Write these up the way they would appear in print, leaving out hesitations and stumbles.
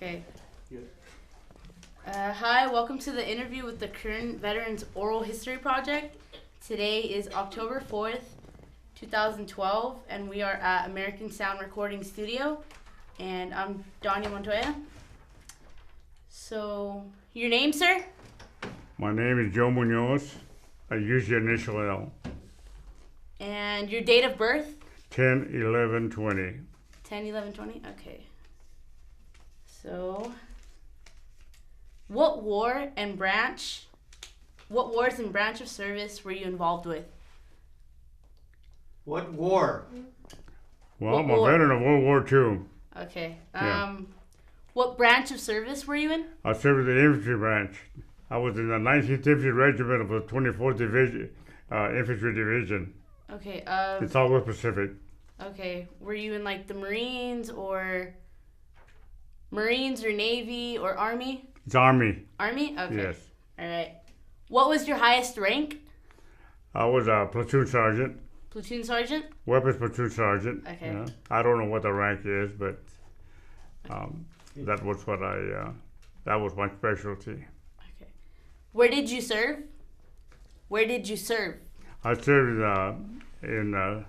Okay. Hi, welcome to the interview with the Current Veterans Oral History Project. Today is October 4th, 2012, and we are at American Sound Recording Studio, and I'm Donnie Montoya. So, your name, sir? My name is Joe Munoz. I use the initial L. And your date of birth? 10/11/20. 10/11/20? Okay. So, what wars and branch of service were you involved with? What war? Well, What I'm a war? veteran of World War II. Okay. Yeah. What branch of service were you in? I served in the infantry branch. I was in the 19th Infantry Regiment of the 24th Division, Infantry Division. Okay. In Southwest Pacific. Okay. Were you in like the Marines or Navy or Army? It's Army. Army? Okay. Yes. All right. What was your highest rank? I was a platoon sergeant, Platoon sergeant? weapons platoon sergeant. Okay. Yeah. I don't know what the rank is, but that was that was my specialty. Okay. Where did you serve? Where did you serve? I served in the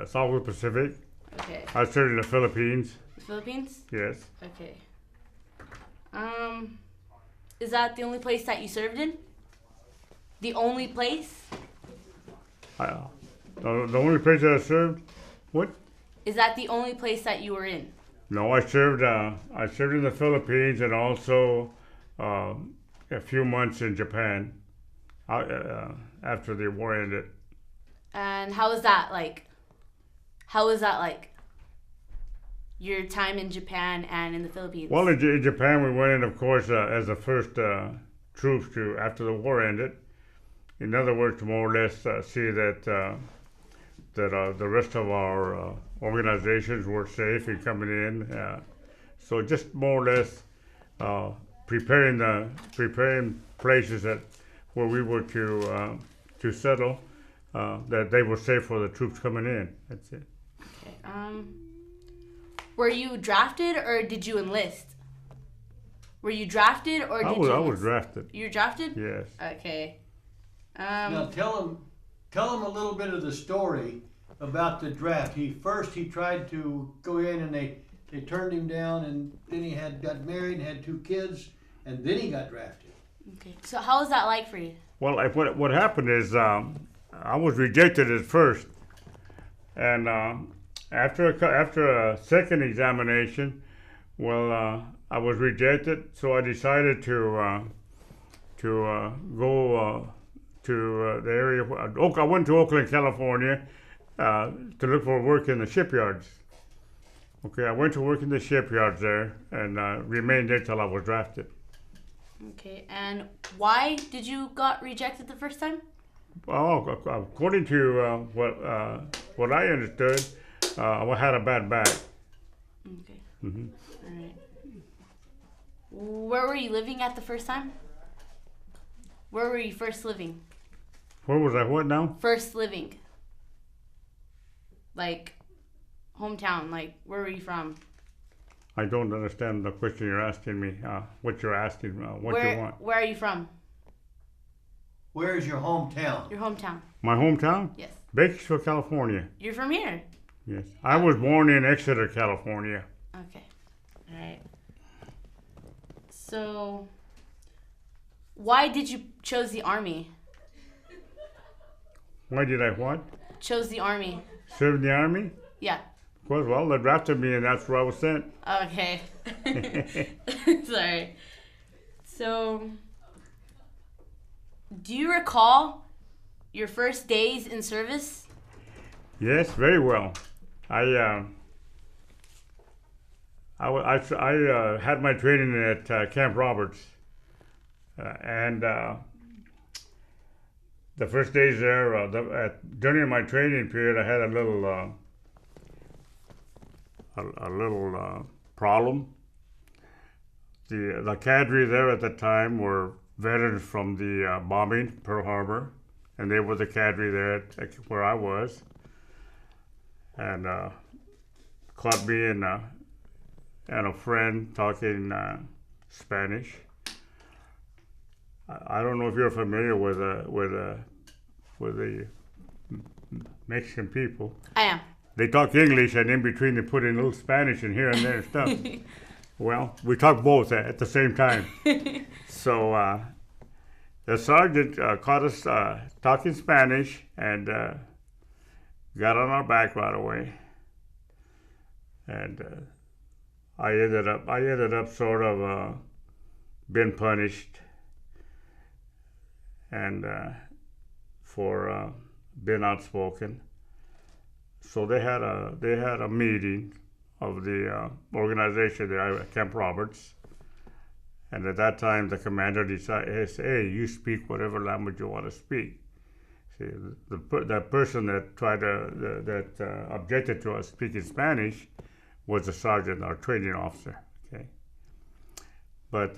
Southwest Pacific. Okay. I served in the Philippines. The Philippines? Yes. Okay. Is that the only place that you served in? The only place? The only place that I served, what? Is that the only place that you were in? No, I served in the Philippines and also a few months in Japan after the war ended. And how was that like? How was that like? Your time in Japan and in the Philippines? Well, in Japan, we went in, of course, as the first troops after the war ended. In other words, to more or less see that the rest of our organizations were safe in coming in. So just more or less preparing places where we were to settle, that they were safe for the troops coming in. That's it. Okay. Were you drafted or did you enlist? Were you drafted or did you enlist? I was drafted. You were drafted? Yes. Okay. Now tell him a little bit of the story about the draft. He tried to go in and they turned him down, and then he got married and had 2 kids, and then he got drafted. Okay. So how was that like for you? Well, what happened is I was rejected at first, and after a second examination, well, I was rejected, so I decided to go to the area. I went to Oakland, California, to look for work in the shipyards. Okay, I went to work in the shipyards there and remained there till I was drafted. Okay, and why did you got rejected the first time? Well, according to what I understood, I had a bad back. Okay. Mm-hmm. All right. Where were you living at the first time? Where were you first living? Where was I? What now? First living. Like, hometown. Like, where were you from? I don't understand the question you're asking me. What you're asking? What you want? Where are you from? Where is your hometown? Your hometown. My hometown? Yes. Bakersfield, California. You're from here. Yes. I was born in Exeter, California. Okay. All right. So, why did you chose the Army? Why did I what? Chose the Army. Serve in the Army? Yeah. Of course, well, they drafted me and that's where I was sent. Okay. Sorry. So, do you recall your first days in service? Yes, very well. I had my training at Camp Roberts, and the first days there, during my training period, I had a little problem. The cadre there at the time were veterans from the bombing Pearl Harbor, and they were the cadre there where I was, and caught me and a friend talking Spanish. I don't know if you're familiar with the Mexican people. I am. They talk English, and in between they put in a little Spanish in here and there and stuff. Well, we talk both at the same time. So the sergeant caught us talking Spanish and got on our back right away. And I ended up sort of being punished and for being outspoken. So they had a meeting of the organization there at Camp Roberts, and at that time the commander decided, "Hey, you speak whatever language you want to speak." See, that person that objected to us speaking Spanish was the sergeant, our training officer. Okay, but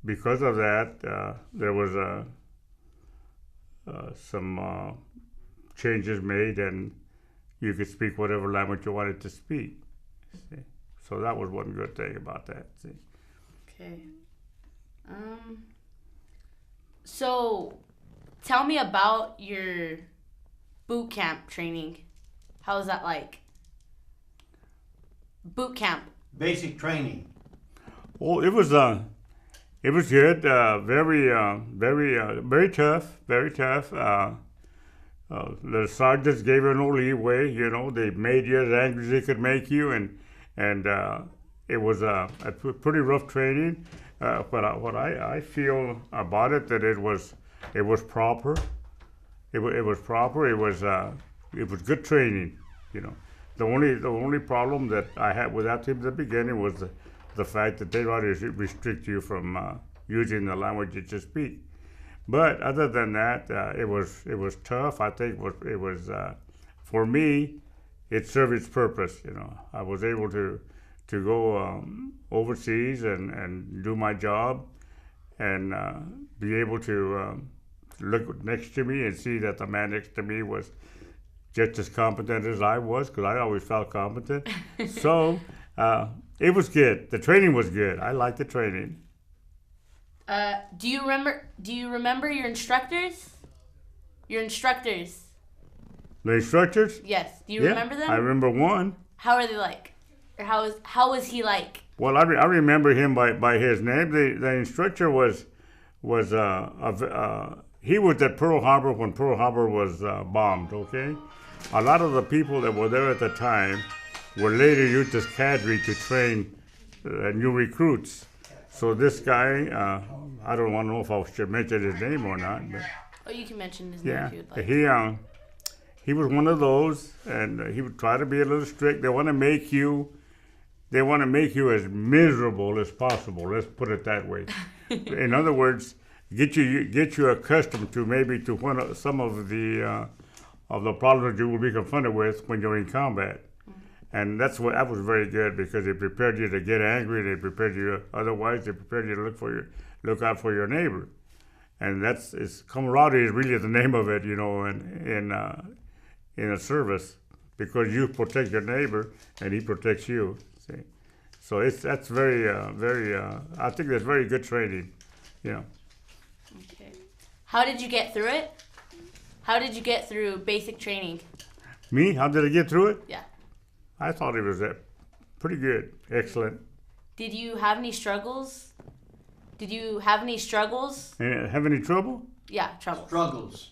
because of that, there was some changes made, and you could speak whatever language you wanted to speak. See? So that was one good thing about that. See? Okay. So tell me about your boot camp training. How was that like? Boot camp. Basic training. Well, it was good. Very tough. Very tough. The sergeants gave you no leeway. You know, they made you as angry as they could make you, and it was a pretty rough training. But what I feel about it, that it was proper. It was proper. It was good training. You know, the only problem that I had with that team at the beginning was the fact that they wanted to restrict you from using the language that you speak. But other than that, it was tough. I think it was for me, it served its purpose. You know, I was able to go overseas and do my job, and be able to look next to me and see that the man next to me was just as competent as I was, because I always felt competent. So it was good. The training was good. I liked the training. Do you remember your instructors? Your instructors. The instructors? Yes. Do you Yeah, remember them? I remember one. How are they like? Or how was he like? Well, I remember him by his name. The instructor was he was at Pearl Harbor when Pearl Harbor was bombed. Okay, a lot of the people that were there at the time were later used as cadre to train new recruits. So this guy, I don't want to know if I should mention his name or not, but Oh, you can mention his name if you'd like. he was one of those, and he would try to be a little strict. They want to make you as miserable as possible. Let's put it that way. In other words, get you accustomed to some of the problems you will be confronted with when you're in combat. And that was very good, because it prepared you to get angry. They prepared you. Otherwise, they prepared you to look out for your neighbor. And it's camaraderie is really the name of it, you know, in a service, because you protect your neighbor and he protects you. See, so that's very I think that's very good training, you know. Okay. How did you get through it? How did you get through basic training? Me? How did I get through it? Yeah. I thought it was pretty good, excellent. Did you have any struggles? Have any trouble? Yeah, trouble. Struggles.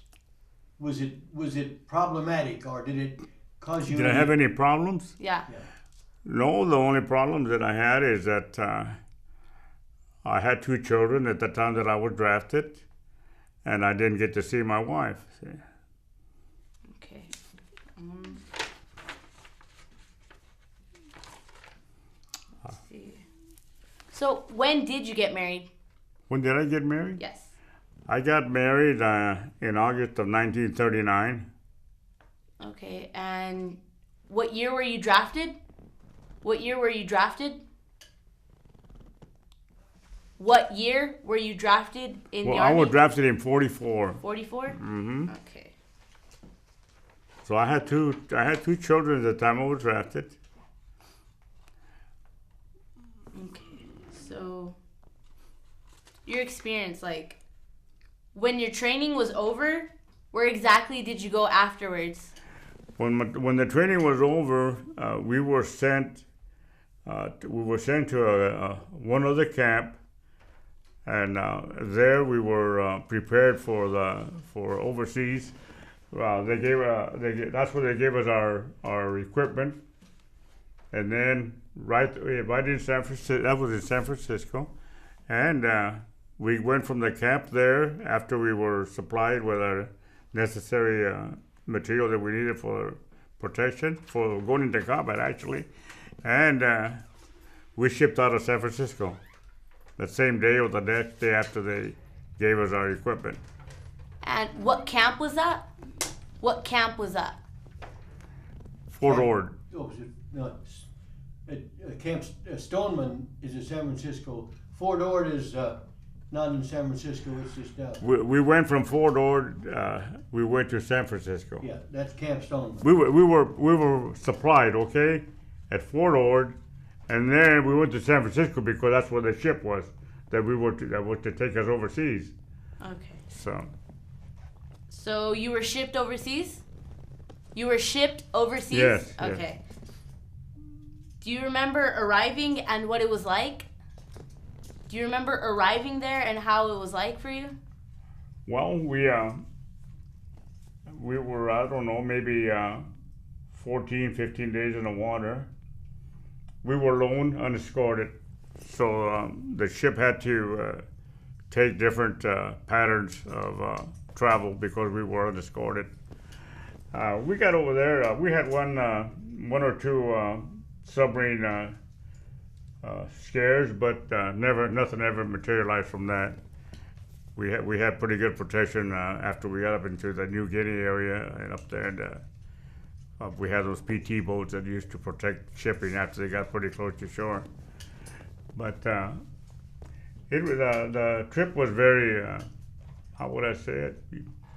Was it problematic, or did it cause you? Did I have any problems? Yeah. No, the only problem that I had is that I had 2 children at the time that I was drafted, and I didn't get to see my wife. See? Okay. Let's see. So when did you get married? When did I get married? Yes. I got married in August of 1939. Okay, and what year were you drafted? What year were you drafted? What year were you drafted in the Well, Army? I was drafted in 44. 44? Mm-hmm. Okay. So I had two children at the time I was drafted. So, your experience, like, when your training was over, where exactly did you go afterwards? When the training was over, we were sent to one other camp, and there we were prepared for overseas. That's where they gave us our equipment, and then right in San Francisco. That was in San Francisco, and we went from the camp there after we were supplied with our necessary material that we needed for protection for going into combat, actually, and we shipped out of San Francisco the same day or the next day after they gave us our equipment. And what camp was that? What camp was that? Fort Ord. Oh, no, Camp Stoneman is in San Francisco. Fort Ord is not in San Francisco. It's just We went from Fort Ord. We went to San Francisco. yeah, that's Camp Stoneman. We were supplied, okay, at Fort Ord, and then we went to San Francisco because that's where the ship was that was to take us overseas. Okay. So you were shipped overseas? You were shipped overseas? Yes. Okay. Do you remember arriving and what it was like? Do you remember arriving there and how it was like for you? Well, we were, I don't know, maybe 14, 15 days in the water. We were alone, unescorted, so the ship had to take different patterns of travel because we were unescorted. We got over there. We had one or two submarine scares, but nothing ever materialized from that. We had pretty good protection after we got up into the New Guinea area and up there. And, we had those PT boats that used to protect shipping after they got pretty close to shore. But the trip was very, how would I say it?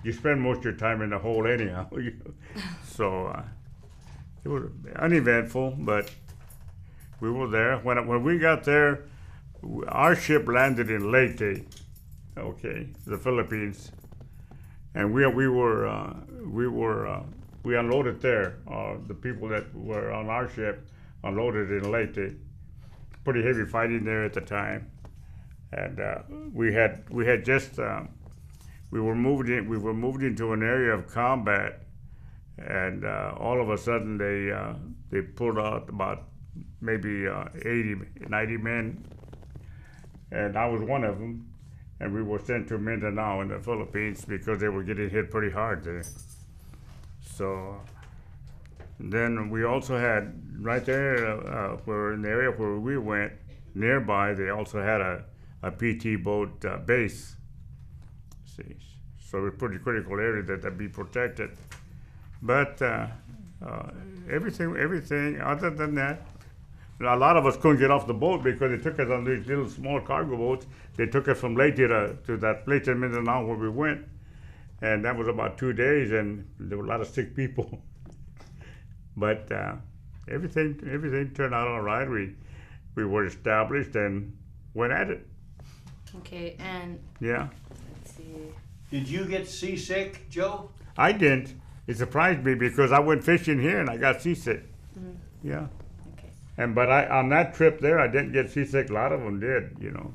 You spend most of your time in the hole anyhow. So it was uneventful, but we were there. When we got there, our ship landed in Leyte, okay, the Philippines, and we unloaded there. The people that were on our ship unloaded in Leyte. Pretty heavy fighting there at the time, and we were moved into an area of combat, and all of a sudden they pulled out about maybe 80, 90 men, and I was one of them, and we were sent to Mindanao in the Philippines because they were getting hit pretty hard there. So then we also had right there, where in the area where we went, nearby, they also had a PT boat base. See, so it was a pretty critical area that be protected. But everything other than that, a lot of us couldn't get off the boat because they took us on these little small cargo boats. They took us from Leyte to that place in Mindanao where we went, and that was about 2 days, and there were a lot of sick people. But everything turned out all right. We were established and went at it. Okay, and yeah. Let's see. Did you get seasick, Joe? I didn't. It surprised me because I went fishing here and I got seasick. Mm-hmm. Yeah. Okay. But on that trip there, I didn't get seasick. A lot of them did, you know.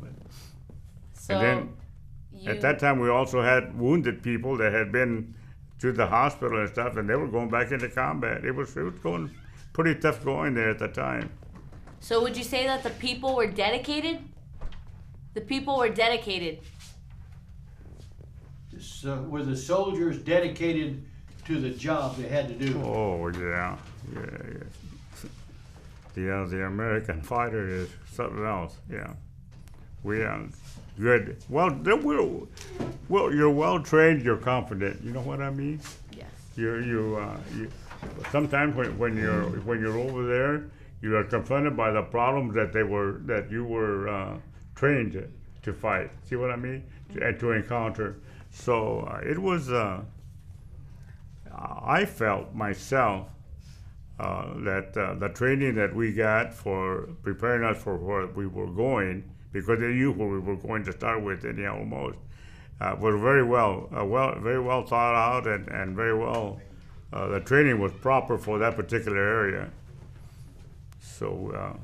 So and then at that time, we also had wounded people that had been to the hospital and stuff, and they were going back into combat. It was going pretty tough going there at the time. So would you say that the people were dedicated? The people were dedicated. So were the soldiers dedicated to the job they had to do? Oh, yeah. The American fighter is something else, yeah. We good. Well, you're well trained. You're confident. You know what I mean? Yes. You sometimes when you're over there, you are confronted by the problems that you were trained to fight. See what I mean? And to encounter. So it was. I felt myself that the training that we got for preparing us for where we were going because they knew where we were going to start with anyhow almost. Was very well thought out and very well, the training was proper for that particular area. So,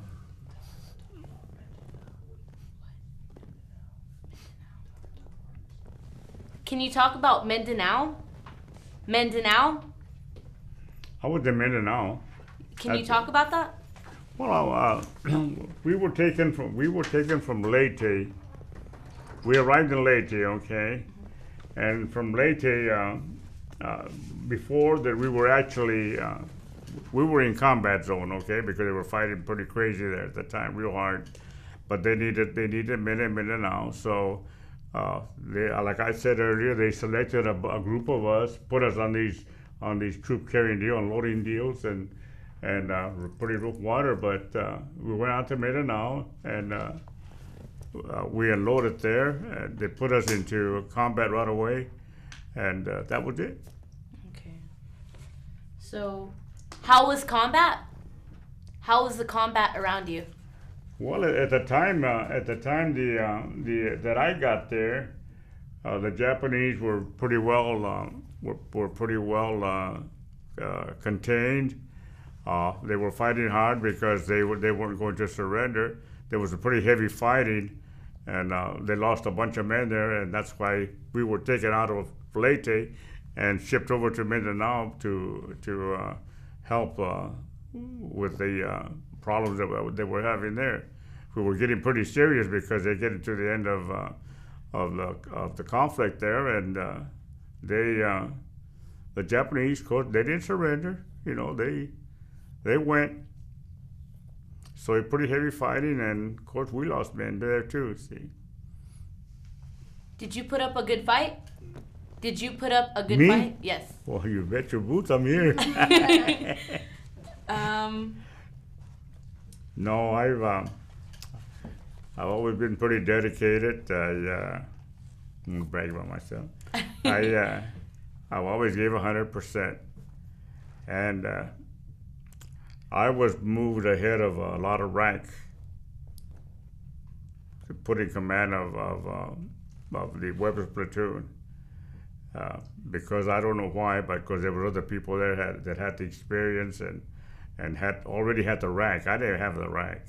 Can you talk about Mindanao? Mindanao? I was in Mindanao. Can you talk about that? Well, we were taken from Leyte. We arrived in Leyte, okay, and from Leyte, before that we were actually we were in combat zone, okay, because they were fighting pretty crazy there at the time, real hard. But they needed Mindanao, so they, like I said earlier, they selected a group of us, put us on these troop carrying deals, unloading deals, and pretty rough water. But we went out to Mindanao and we unloaded there. And they put us into combat right away, and that was it. Okay. So, how was combat? How was the combat around you? Well, at the time that I got there, the Japanese were pretty well contained. They were fighting hard because they weren't going to surrender. There was a pretty heavy fighting, and they lost a bunch of men there, and that's why we were taken out of Leyte and shipped over to Mindanao to help with the problems that they were having there. We were getting pretty serious because they're getting to the end of the conflict there, and the Japanese, of course, they didn't surrender. You know, they went. So pretty heavy fighting, and of course we lost men there too. See. Did you put up a good fight? Did you put up a good Me? fight? Yes. Well, you bet your boots I'm here. No, I've always been pretty dedicated. I'm gonna brag about myself. I've always gave 100%, and I was moved ahead of a lot of rank, put in command of the weapons platoon. Because I don't know why, but because there were other people there that had the experience and had already had the rank. I didn't have the rank.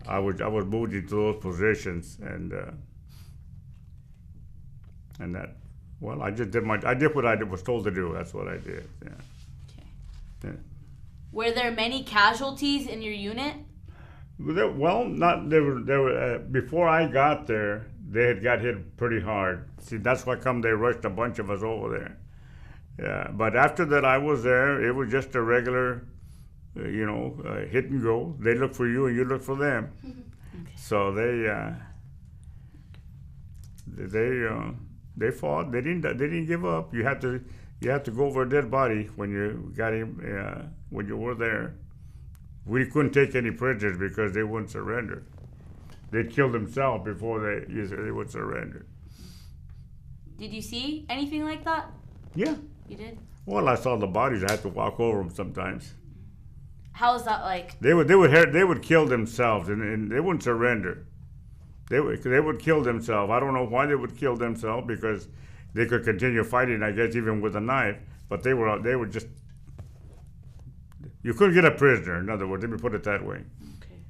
I was moved into those positions, and that, well, I just did what I was told to do. That's what I did. Yeah. Okay. Yeah. Were there many casualties in your unit? Well, not there were before I got there. They had got hit pretty hard. See, that's why come they rushed a bunch of us over there. Yeah, but after that I was there, it was just a regular, hit and go. They look for you and you look for them. Okay. So they fought. They didn't give up. You have to go over a dead body when you got him when you were there. We couldn't take any prisoners because they wouldn't surrender. They'd kill themselves before they would surrender. Did you see anything like that? Yeah. You did? Well, I saw the bodies. I had to walk over them sometimes. How was that like? They would kill themselves and they wouldn't surrender. They would kill themselves. I don't know why they would kill themselves, because they could continue fighting, I guess, even with a knife. But they were just. You couldn't get a prisoner. In other words, let me put it that way. Okay.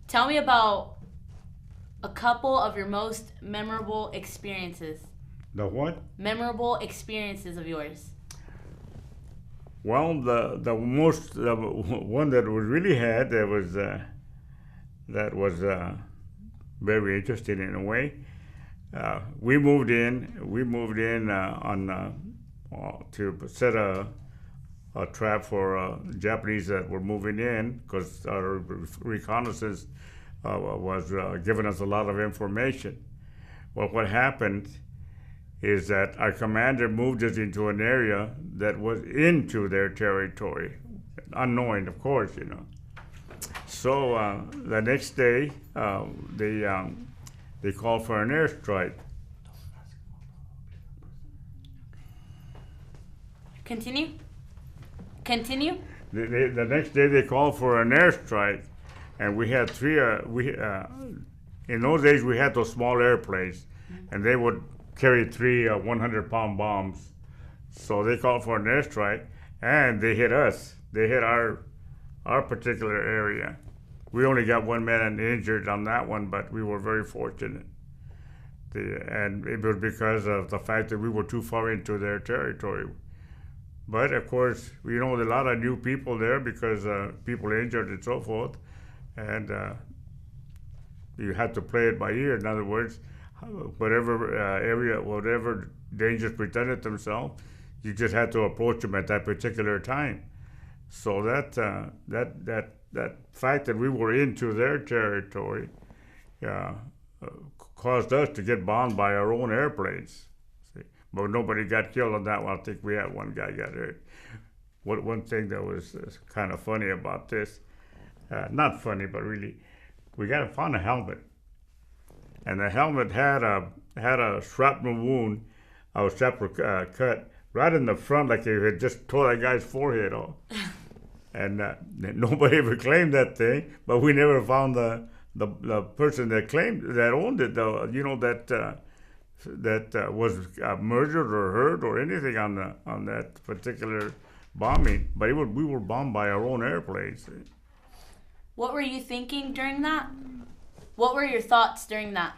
Tell me about a couple of your most memorable experiences. The what? Memorable experiences of yours. Well, the most one that we really had that was very interesting in a way. We moved in to set a trap for Japanese that were moving in, because our reconnaissance was giving us a lot of information. Well, what happened is that our commander moved us into an area that was into their territory, unknowing, of course, So the next day, they called for an airstrike. Continue. The next day they called for an airstrike, and we had three. In those days we had those small airplanes, and they would carry three 100-pound bombs. So they called for an airstrike, and they hit us. They hit our particular area. We only got one man injured on that one, but we were very fortunate. And it was because of the fact that we were too far into their territory. But of course, we know a lot of new people there because people injured and so forth, and you had to play it by ear. In other words, whatever area, whatever dangers presented themselves, you just had to approach them at that particular time. So that fact that we were into their territory caused us to get bombed by our own airplanes. See? But nobody got killed on that one. I think we had one guy got hurt. One thing that was kind of funny about this, not funny, but really, we found a helmet, and the helmet had a shrapnel wound, a shrapnel cut right in the front, like it had just tore that guy's forehead off. And nobody ever claimed that thing, but we never found the person that owned it, though. That was murdered or hurt or anything on that particular bombing. But we were bombed by our own airplanes. What were you thinking during that? What were your thoughts during that?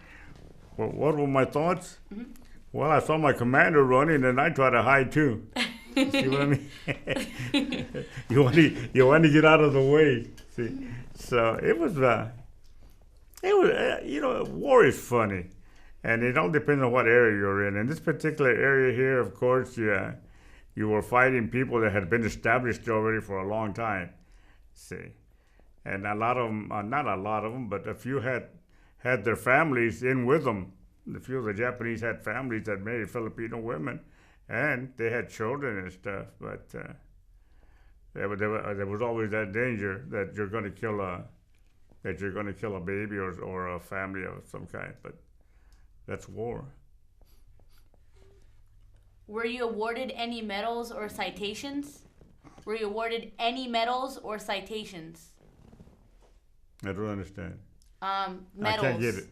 Well, what were my thoughts? Mm-hmm. Well, I saw my commander running, and I tried to hide too. See what I mean? you want to get out of the way. See, so it was war is funny, and it all depends on what area you're in. In this particular area here, of course, you were fighting people that had been established already for a long time. See, and a lot of them, not a lot of them, but a few had their families in with them. A few of the Japanese had families that married Filipino women, and they had children and stuff. But there was always that danger that you're going to kill a baby or a family of some kind. But that's war. Were you awarded any medals or citations? Were you awarded any medals or citations? I don't understand. Medals. I can't get it.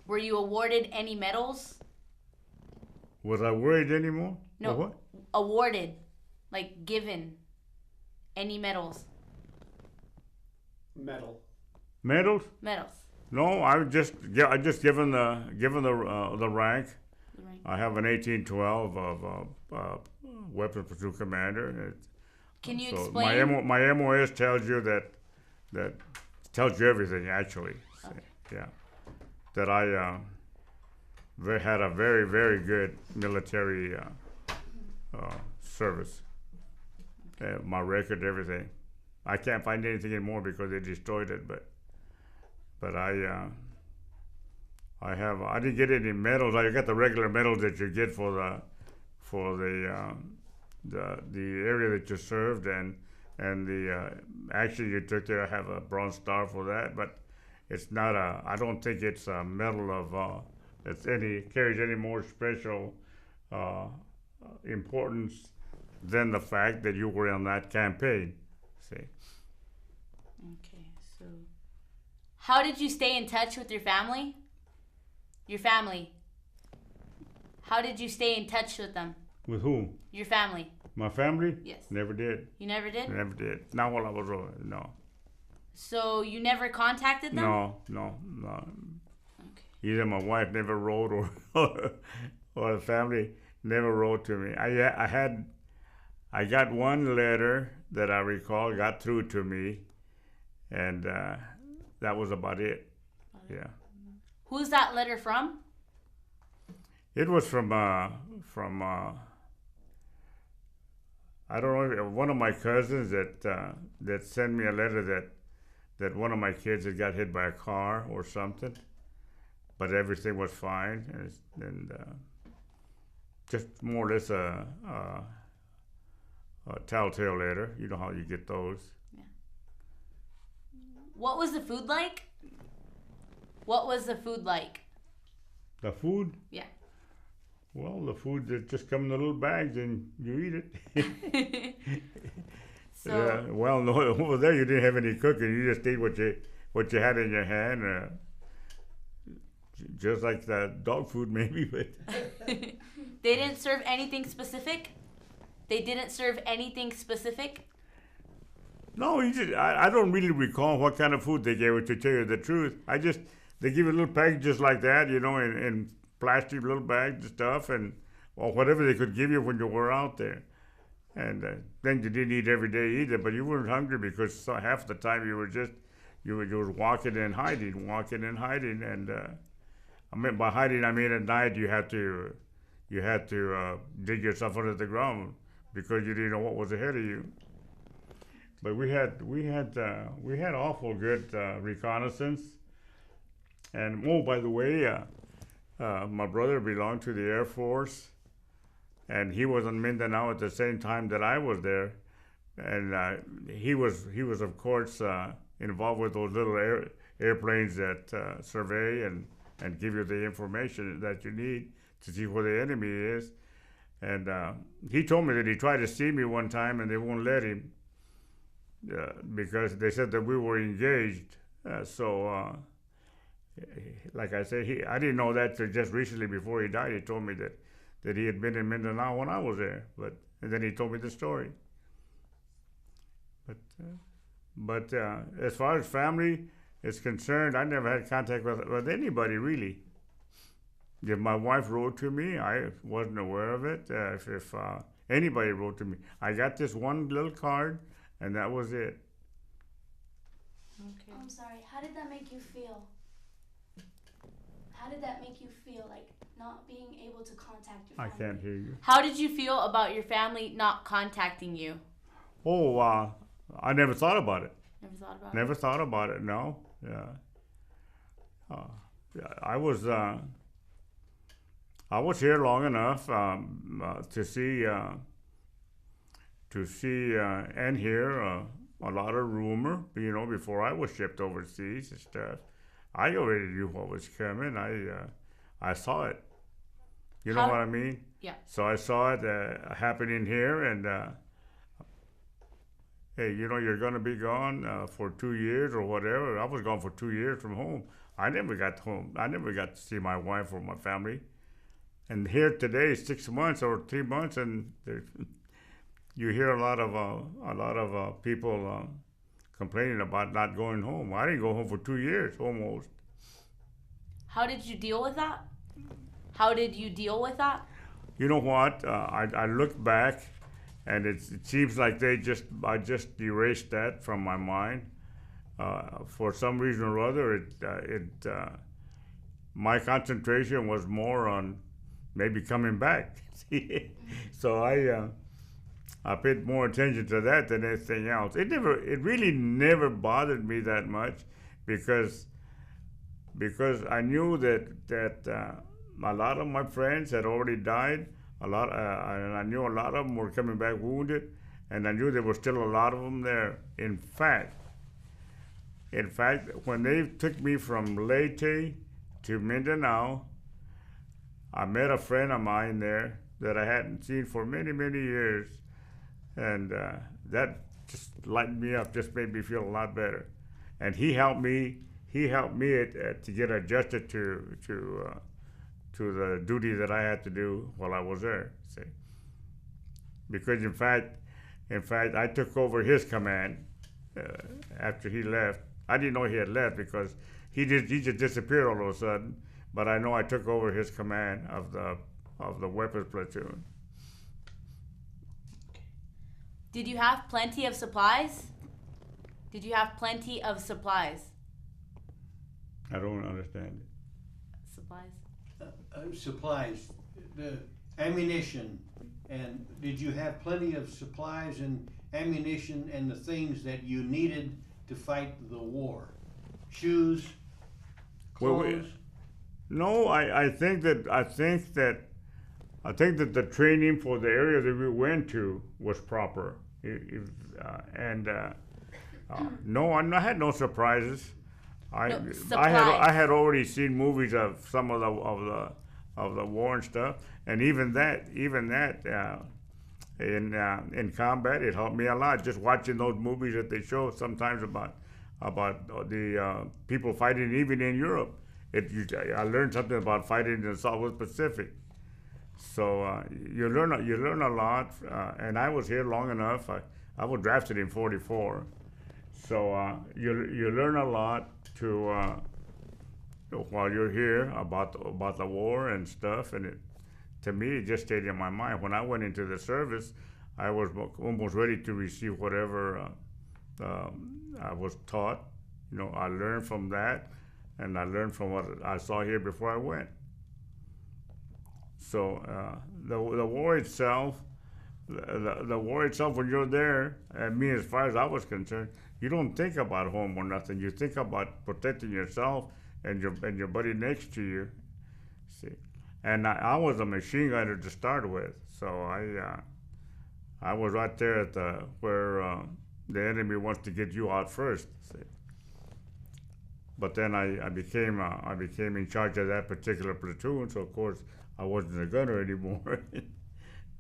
Were you awarded any medals? Was I worried anymore? No. Or what? Awarded, like given, any medals? Medals? Medals. No, I just given the rank. I have an 1812 of weapons platoon commander. Can you so explain? My MOS tells you that tells you everything actually. Okay. Yeah, that I had a very, very good military service. My record, everything. I can't find anything anymore because they destroyed it. But I didn't get any medals. I got the regular medals that you get for the area that you served and the action you took there. I have a Bronze Star for that, but it's not I don't think it's a medal of carries any more special importance than the fact that you were in that campaign. See. Okay, so how did you stay in touch with your family? Your family. How did you stay in touch with them? With whom? Your family. My family? Yes. Never did. You never did? Never did. Not while I was no. So you never contacted them? No. Okay. Either my wife never wrote or the family never wrote to me. I got one letter that I recall got through to me, and that was about it. Yeah. Who's that letter from? It was from I don't know, one of my cousins that sent me a letter that one of my kids had got hit by a car or something, but everything was fine, and just more or less a telltale letter. You know how you get those. Yeah. What was the food like? What was the food like? The food? Yeah. Well, the food that just comes in the little bags and you eat it. So yeah, well, no, over there you didn't have any cooking. You just ate what you had in your hand, just like that dog food, maybe. But they didn't serve anything specific. They didn't serve anything specific. no, I don't really recall what kind of food they gave it. To tell you the truth, they give you little packages like that, in plastic little bags and stuff, and or whatever they could give you when you were out there. And then you didn't eat every day either, but you weren't hungry because half the time you were walking and hiding, and I mean by hiding I mean at night you had to dig yourself under the ground because you didn't know what was ahead of you. But we had awful good reconnaissance, and oh, by the way, my brother belonged to the Air Force, and he was in Mindanao at the same time that I was there, and he was of course involved with those little airplanes that survey and give you the information that you need to see where the enemy is. And he told me that he tried to see me one time and they won't let him because they said that we were engaged. Like I said, I didn't know that till just recently before he died. He told me that he had been in Mindanao when I was there, and then he told me the story. But as far as family is concerned, I never had contact with anybody really. If my wife wrote to me, I wasn't aware of it. If anybody wrote to me, I got this one little card, and that was it. Okay. I'm sorry. How did that make you feel? How did that make you feel, like not being able to contact your family? I can't hear you. How did you feel about your family not contacting you? Oh, I never thought about it. Never thought about it. No. Yeah. I was here long enough to see and hear a lot of rumor. Before I was shipped overseas and stuff, I already knew what was coming. I saw it. You know what I mean? Yeah. So I saw it happening here, and hey, you're going to be gone for 2 years or whatever. I was gone for 2 years from home. I never got home. I never got to see my wife or my family. And here today, 6 months or 3 months, and you hear a lot of people complaining about not going home. I didn't go home for 2 years almost. How did you deal with that? You know what? I look back, and it seems like I just erased that from my mind. For some reason or other, my concentration was more on maybe coming back. So I paid more attention to that than anything else. It really never bothered me that much because I knew that a lot of my friends had already died. And I knew a lot of them were coming back wounded, and I knew there were still a lot of them there. In fact, when they took me from Leyte to Mindanao, I met a friend of mine there that I hadn't seen for many, many years, and that just lightened me up, just made me feel a lot better. And he helped me to get adjusted to the duty that I had to do while I was there. See, because in fact, I took over his command after he left. I didn't know he had left because he just disappeared all of a sudden. But I know I took over his command of the weapons platoon. Did you have plenty of supplies? I don't understand it. Supplies, the ammunition, and did you have plenty of supplies and ammunition and the things that you needed to fight the war? Shoes, clothes? No, I think that the training for the area that we went to was proper. No, I had no surprises. I had already seen movies of some of the war and stuff, and even that in combat. It helped me a lot just watching those movies that they show sometimes about the people fighting even in Europe. I learned something about fighting in the Southwest Pacific. So you learn a lot, and I was here long enough. I was drafted in '44, so you learn a lot to while you're here about the war and stuff. And to me, it just stayed in my mind. When I went into the service, I was almost ready to receive whatever I was taught. I learned from that, and I learned from what I saw here before I went. So the war itself, the war itself, when you're there, and me, as far as I was concerned, you don't think about home or nothing. You think about protecting yourself and your buddy next to you. See, and I was a machine gunner to start with, so I was right there at where the enemy wants to get you out first. See. But then I became in charge of that particular platoon, so of course I wasn't a gunner anymore.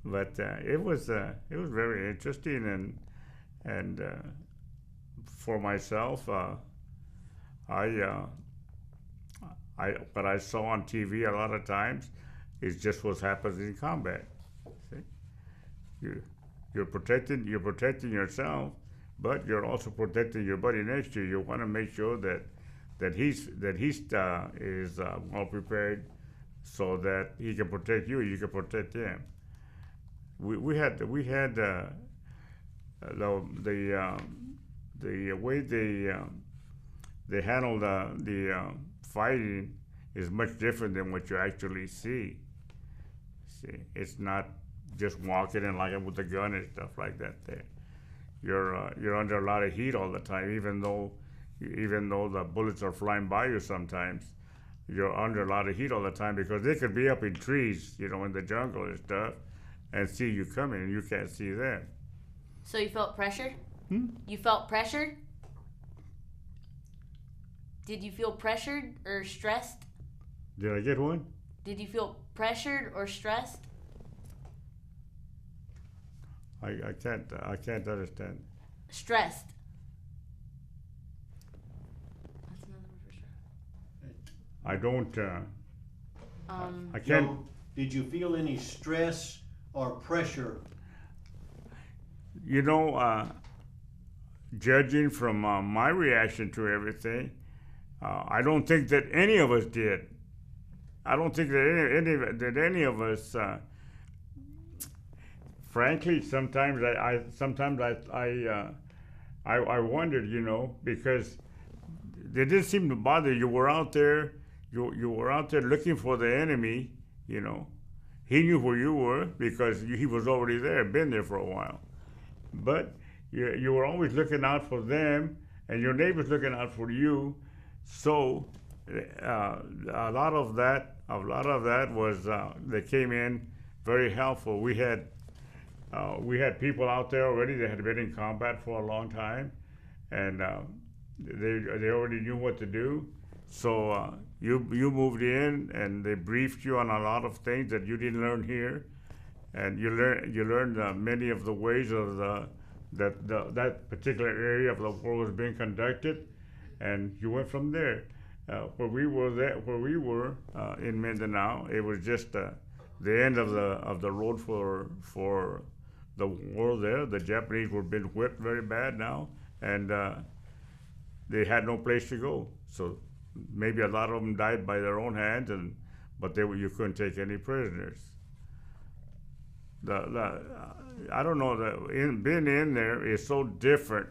But it was very interesting, and for myself, what I saw on TV a lot of times is just what happens in combat. See? You're protecting yourself, but you're also protecting your buddy next to you. You want to make sure that he's is well prepared, so that he can protect you, you can protect him. We had the way they handle the fighting is much different than what you actually see. See, it's not just walking in like with a gun and stuff like that. There, you're under a lot of heat all the time, even though the bullets are flying by you sometimes. You're under a lot of heat all the time because they could be up in trees, in the jungle and stuff, and see you coming, and you can't see them. So you felt pressure? Hmm? You felt pressure? Did you feel pressured or stressed? Did I get one? Did you feel pressured or stressed? I can't understand. Stressed. That's another word for stress. I don't. I can't. Joe, did you feel any stress or pressure? Judging from my reaction to everything, I don't think that any of us did. I don't think that any of us. Frankly, sometimes I wondered, because they didn't seem to bother you. Were out there. You were out there looking for the enemy. He knew where you were because he was already there, been there for a while. But you were always looking out for them, and your neighbors looking out for you. So a lot of that was they came in very helpful. We had people out there already that had been in combat for a long time, and they already knew what to do. So you moved in, and they briefed you on a lot of things that you didn't learn here, and you learned many of the ways of that particular area of the war was being conducted, and you went from there. Where we were in Mindanao, it was just the end of the road for the war there. The Japanese were being whipped very bad now, and they had no place to go. So maybe a lot of them died by their own hands, but you couldn't take any prisoners. I don't know, being in there is so different.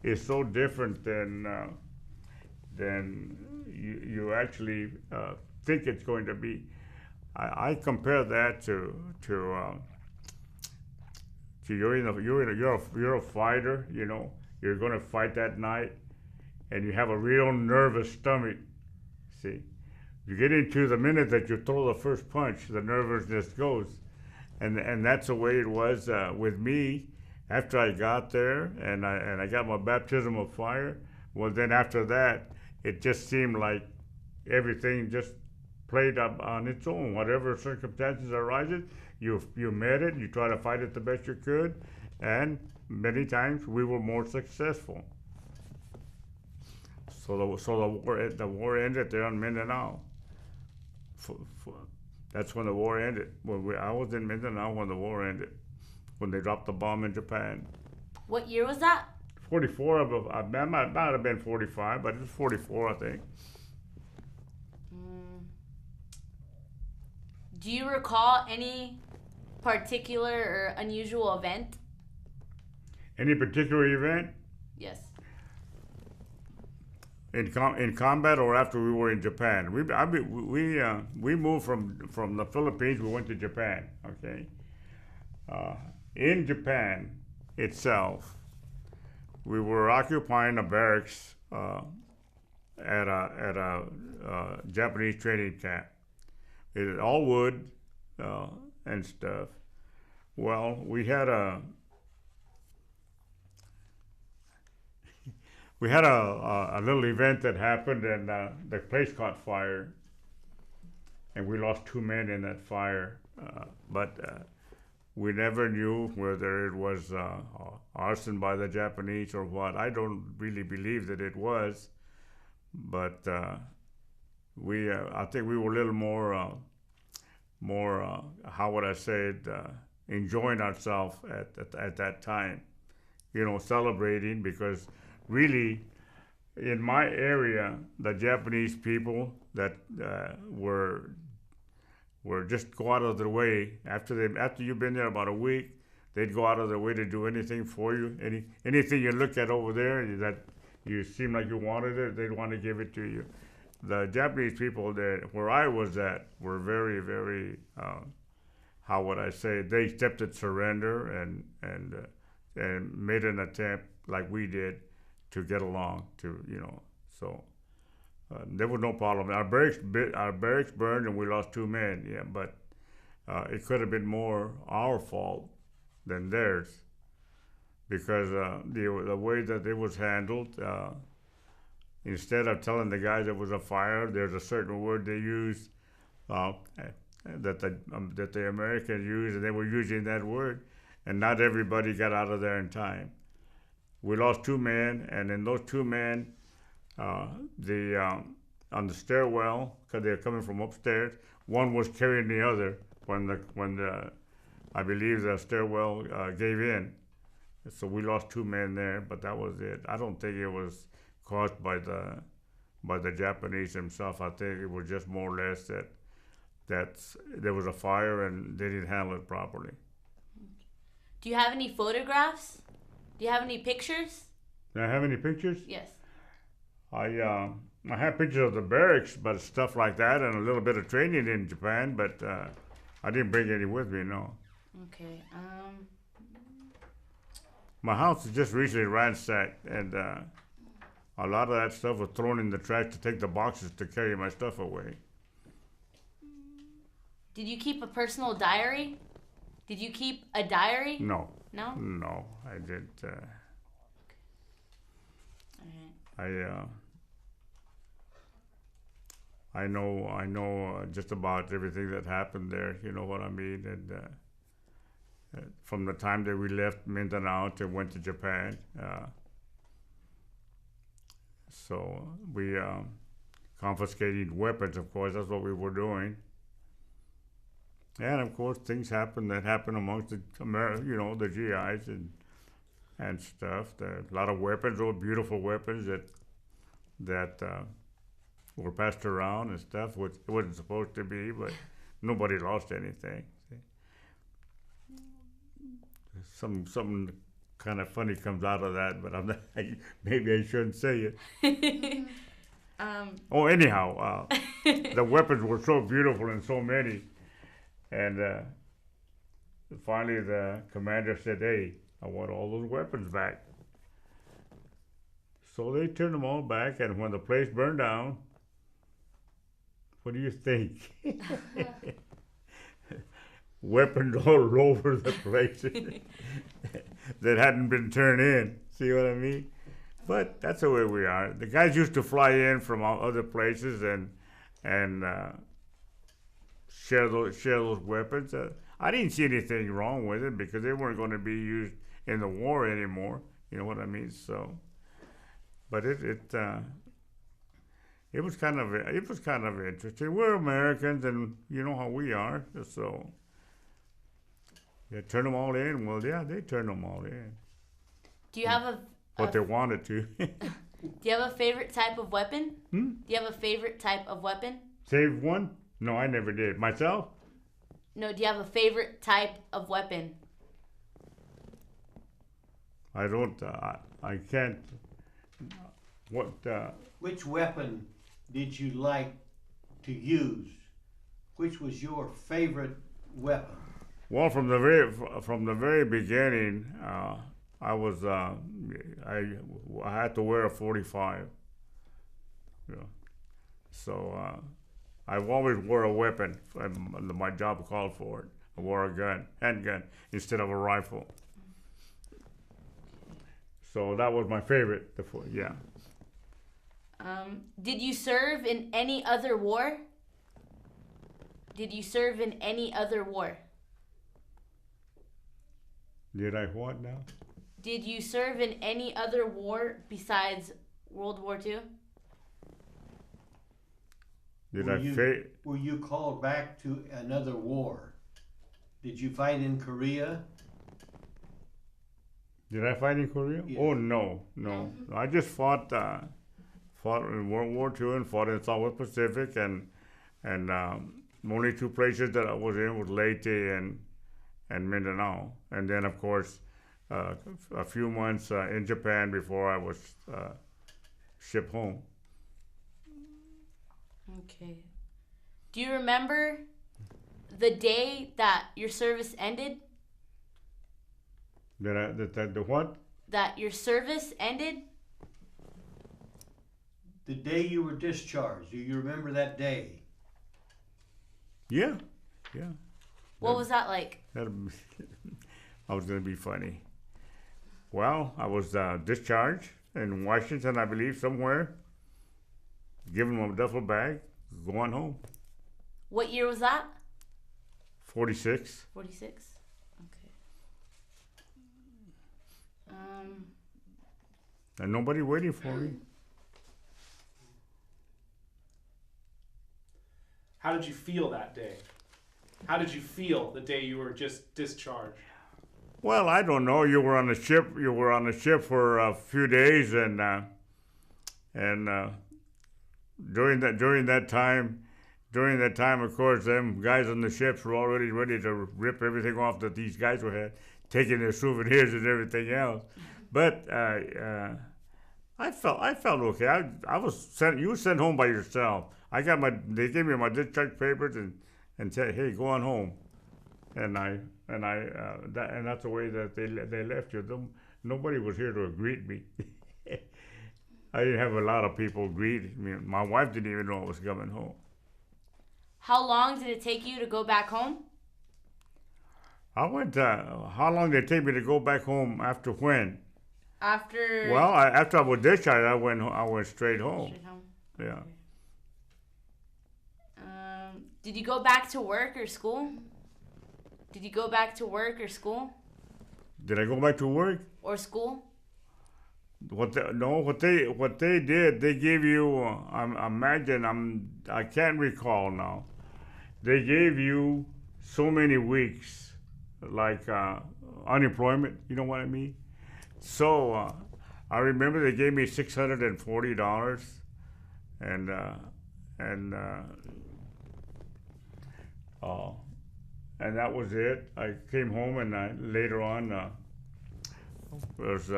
It's so different than you actually think it's going to be. I compare that to you're a fighter. You're going to fight that night, and you have a real nervous stomach. See, you get into the minute that you throw the first punch, the nervousness goes, and that's the way it was with me. After I got there and I got my baptism of fire, well, then after that, it just seemed like everything just played up on its own. Whatever circumstances arises, you met it. You try to fight it the best you could, and many times we were more successful. So the war ended there on Mindanao. That's when the war ended. I was in Mindanao when the war ended, when they dropped the bomb in Japan. What year was that? 44 of I might have been 45, but it was 44, I think. Do you recall any particular or unusual event? Any particular event? Yes. In combat or after we were in Japan? We moved from the Philippines. We went to Japan. Okay. In Japan itself, we were occupying a barracks at a Japanese training camp. It was all wood and stuff. Well, we had a little event that happened, and the place caught fire, and we lost 2 men in that fire. But we never knew whether it was arson by the Japanese or what. I don't really believe that it was, but I think we were a little more how would I say it, enjoying ourselves at that time, celebrating, because really, in my area, the Japanese people that were just go out of their way after you've been there about a week, they'd go out of their way to do anything for you. Anything you look at over there that you seem like you wanted it, they'd want to give it to you. The Japanese people where I was at were very, very, how would I say, they accepted surrender and made an attempt like we did to get along, so there was no problem. Our barracks burned and we lost 2 men, yeah, but it could have been more our fault than theirs, because the way that it was handled, instead of telling the guys it was a fire, there's a certain word they used that the Americans used, and they were using that word, and not everybody got out of there in time. We lost 2 men, and in those 2 men, on the stairwell, because they were coming from upstairs, one was carrying the other when I believe the stairwell gave in. So we lost 2 men there, but that was it. I don't think it was caused by the Japanese themselves. I think it was just more or less that there was a fire and they didn't handle it properly. Do you have any photographs? Do you have any pictures? Do I have any pictures? Yes. I have pictures of the barracks, but stuff like that, and a little bit of training in Japan, but I didn't bring any with me, no. Okay. My house was just recently ransacked, and a lot of that stuff was thrown in the trash to take the boxes to carry my stuff away. Did you keep a personal diary? Did you keep a diary? No. No? No, I didn't. Alright. I know just about everything that happened there. You know what I mean? And from the time that we left Mindanao to went to Japan, so we confiscated weapons. Of course, that's what we were doing. And of course, things happen amongst the the GIs and stuff. A lot of weapons, old beautiful weapons that were passed around and stuff, which it wasn't supposed to be, but nobody lost anything. Something kind of funny comes out of that, but maybe I shouldn't say it. Anyhow, the weapons were so beautiful and so many. And finally the commander said, "Hey, I want all those weapons back." So they turned them all back, and when the place burned down, what do you think? Weapons all over the place that hadn't been turned in. See what I mean? But that's the way we are. The guys used to fly in from other places and share those weapons. I didn't see anything wrong with it because they weren't going to be used in the war anymore. You know what I mean? So, but it was kind of interesting. We're Americans, and you know how we are. So, yeah, turn them all in. Well, yeah, they turned them all in. Do you have What they wanted to. Do you have a favorite type of weapon? Hmm? Do you have a favorite type of weapon? Save one? No, I never did. Myself? No, do you have a favorite type of weapon? I don't. I can't. What? Which weapon did you like to use? Which was your favorite weapon? Well, from the very beginning, I was I had to wear a 45. Yeah. So I've always wore a weapon. My job called for it. I wore a gun, handgun, instead of a rifle. So that was my favorite. Yeah. Did you serve in any other war? Did you serve in any other war? Did I what now? Did you serve in any other war besides World War II? Were you called back to another war? Did you fight in Korea? Did I fight in Korea? Yeah. Oh no. I just fought in World War II and fought in South Pacific, and only two places that I was in was Leyte and Mindanao, and then of course a few months in Japan before I was shipped home. Okay. Do you remember the day that your service ended? The what? That your service ended? The day you were discharged. Do you remember that day? Yeah. What was that like? I was going to be funny. Well, I was discharged in Washington, I believe, somewhere. Given them a duffel bag, going home. What year was that? 46. 46? Okay. And nobody waiting for me. How did you feel that day? How did you feel the day you were just discharged? Well, I don't know. You were on the ship. You were on the ship for a few days, and during that time, of course, them guys on the ships were already ready to rip everything off that these guys were had, taking their souvenirs and everything else. But I felt okay. I was sent. You were sent home by yourself. They gave me my discharge papers and said, "Hey, go on home," and that's the way that they left you. Nobody was here to greet me. I didn't have a lot of people greet me. My wife didn't even know I was coming home. How long did it take you to go back home? I went. How long did it take me to go back home? After when? After. Well, after I was discharged, I went straight home. Straight home. Yeah. Okay. Did you go back to work or school? Did you go back to work or school? Did I go back to work? Or school? What they did, they gave you. I can't recall now. They gave you so many weeks, like unemployment. You know what I mean? So I remember they gave me $640, and that was it. I came home, and I later on was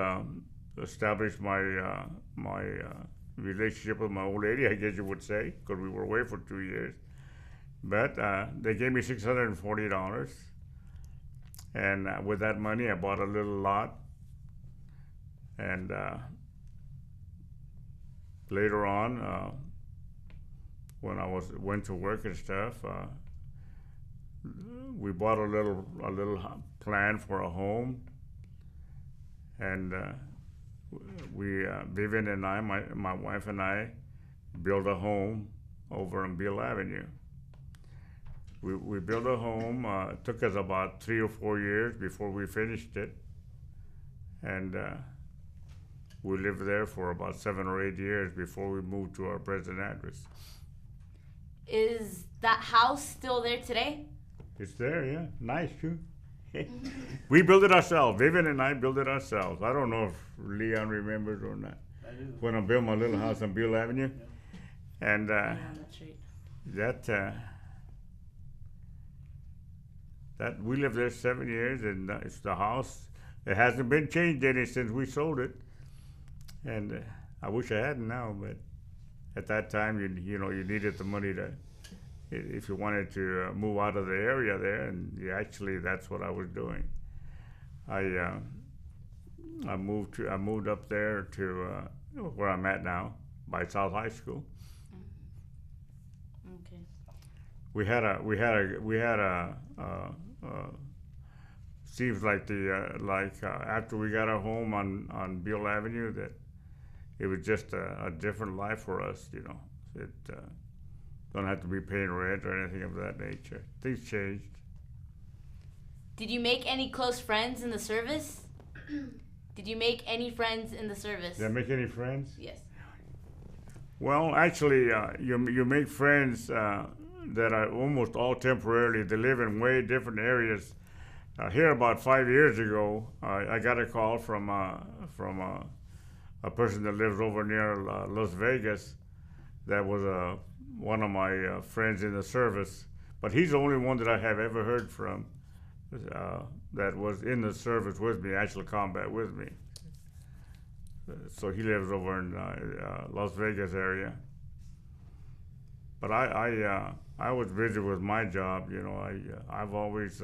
established my relationship with my old lady, I guess you would say, because we were away for 2 years. But they gave me $640, and with that money, I bought a little lot. And later on, when I went to work and stuff, we bought a little plan for a home, and Vivian and I, my wife and I, built a home over on Beale Avenue. we built a home. It took us about 3 or 4 years before we finished it, and we lived there for about 7 or 8 years before we moved to our present address. Is that house still there today? It's there, yeah. Nice too. We built it ourselves. Vivian and I built it ourselves. I don't know if Leon remembers or not. I do. When I built my little house on Beale Avenue, and Yeah, that's right. that we lived there 7 years, and it's the house. It hasn't been changed any since we sold it, and I wish I hadn't now. But at that time, you know you needed the money to, if you wanted to move out of the area there, and actually that's what I was doing. I moved up there to where I'm at now by South High School. Okay. We had a seems like after we got our home on Beale Avenue, that it was just a different life for us, you know. It don't have to be paying rent or anything of that nature. Things changed. Did you make any close friends in the service? Did you make any friends in the service? Did I make any friends? Yes. Well, actually, you make friends that are almost all temporarily. They live in way different areas. Here, about 5 years ago, I got a call from a person that lives over near Las Vegas. That was one of my friends in the service, but he's the only one that I have ever heard from that was in the service with me, actual combat with me. So he lives over in Las Vegas area. But I was busy with my job, you know. I've always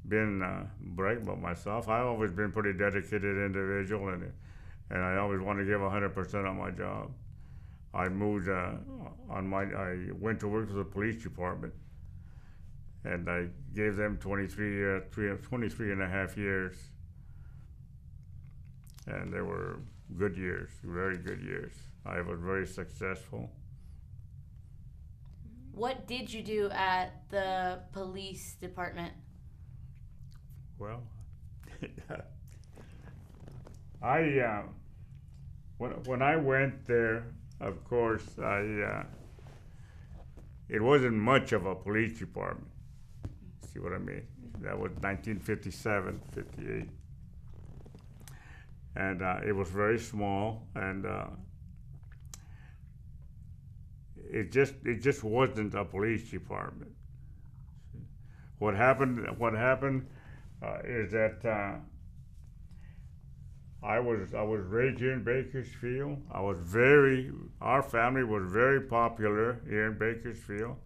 been bragging about myself. I've always been a pretty dedicated individual, and I always want to give 100% on my job. I moved I went to work for the police department, and I gave them 23 and a half years. And they were good years, very good years. I was very successful. What did you do at the police department? Well, when I went there, of course, it wasn't much of a police department. See what I mean? That was 1957, 58. And it was very small, and it just wasn't a police department. What happened is that I was raised here in Bakersfield. Our family was very popular here in Bakersfield.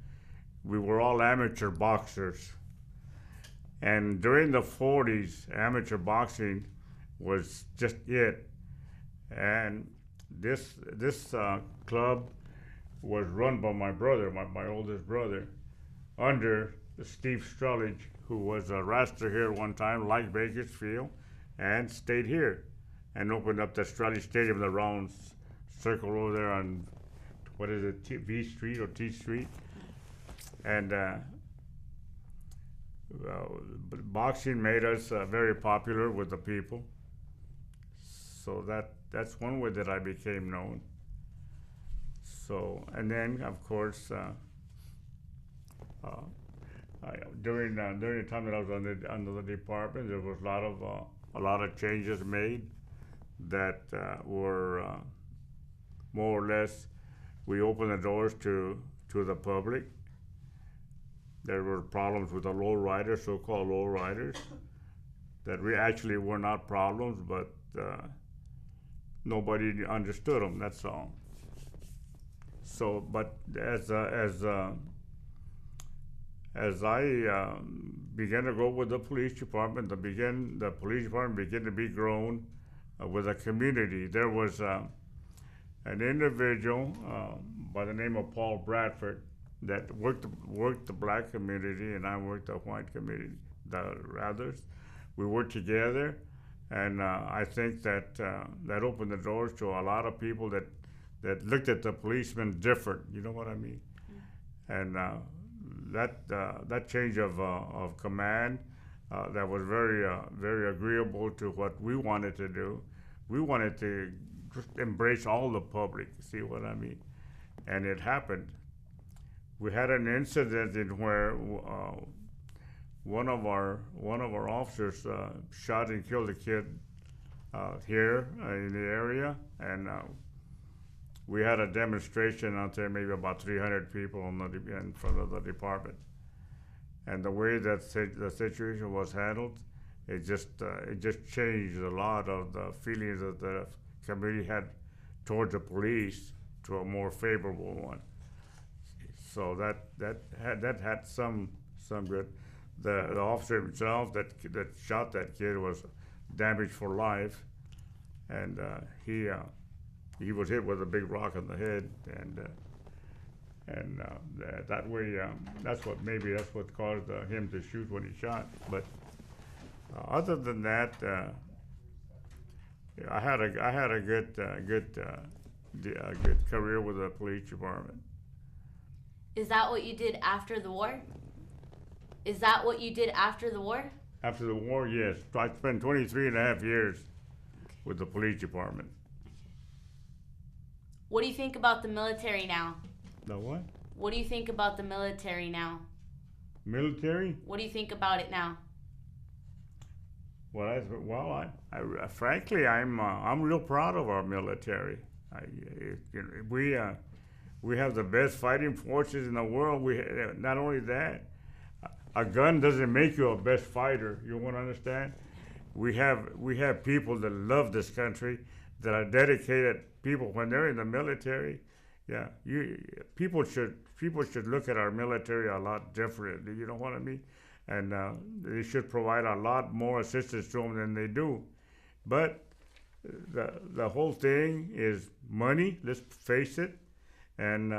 We were all amateur boxers, and during the 40s, amateur boxing was just it. And this club was run by my brother, my oldest brother, under Steve Strulage, who was a wrestler here one time, like Bakersfield, and stayed here and opened up the Strulage Stadium, the round circle over there on, what is it, V Street or T Street. And boxing made us very popular with the people. So that's one way that I became known. So, and then of course, during the time that I was under the department, there was a lot of changes made that were more or less, we opened the doors to the public. There were problems with the lowriders, so-called lowriders, that we actually were not problems, but nobody understood them. That's all. So, but as I began to go with the police department, the police department began to be grown with a community. There was an individual by the name of Paul Bradford that worked the black community, and I worked the white community. The others, we worked together, and I think that opened the doors to a lot of people that looked at the policemen different. You know what I mean? Mm-hmm. And that change of command that was very agreeable to what we wanted to do. We wanted to just embrace all the public. See what I mean? And it happened. We had an incident in where one of our officers shot and killed a kid here in the area, and we had a demonstration out there, maybe about 300 people in front of the department. And the way that the situation was handled, it just changed a lot of the feelings that the community had towards the police to a more favorable one. So that had some good. The officer himself that shot that kid was damaged for life, and he was hit with a big rock on the head, and that way that's what caused him to shoot when he shot. But other than that, I had a good career with the police department. Is that what you did after the war? Is that what you did after the war? After the war, yes. I spent 23 and a half years with the police department. What do you think about the military now? The what? What do you think about the military now? Military? What do you think about it now? Well, frankly, I'm real proud of our military. We have the best fighting forces in the world. Not only that, a gun doesn't make you a best fighter. You want to understand? We have people that love this country, that are dedicated people. When they're in the military, yeah, people should look at our military a lot differently. You know what I mean? And they should provide a lot more assistance to them than they do. But the whole thing is money. Let's face it. And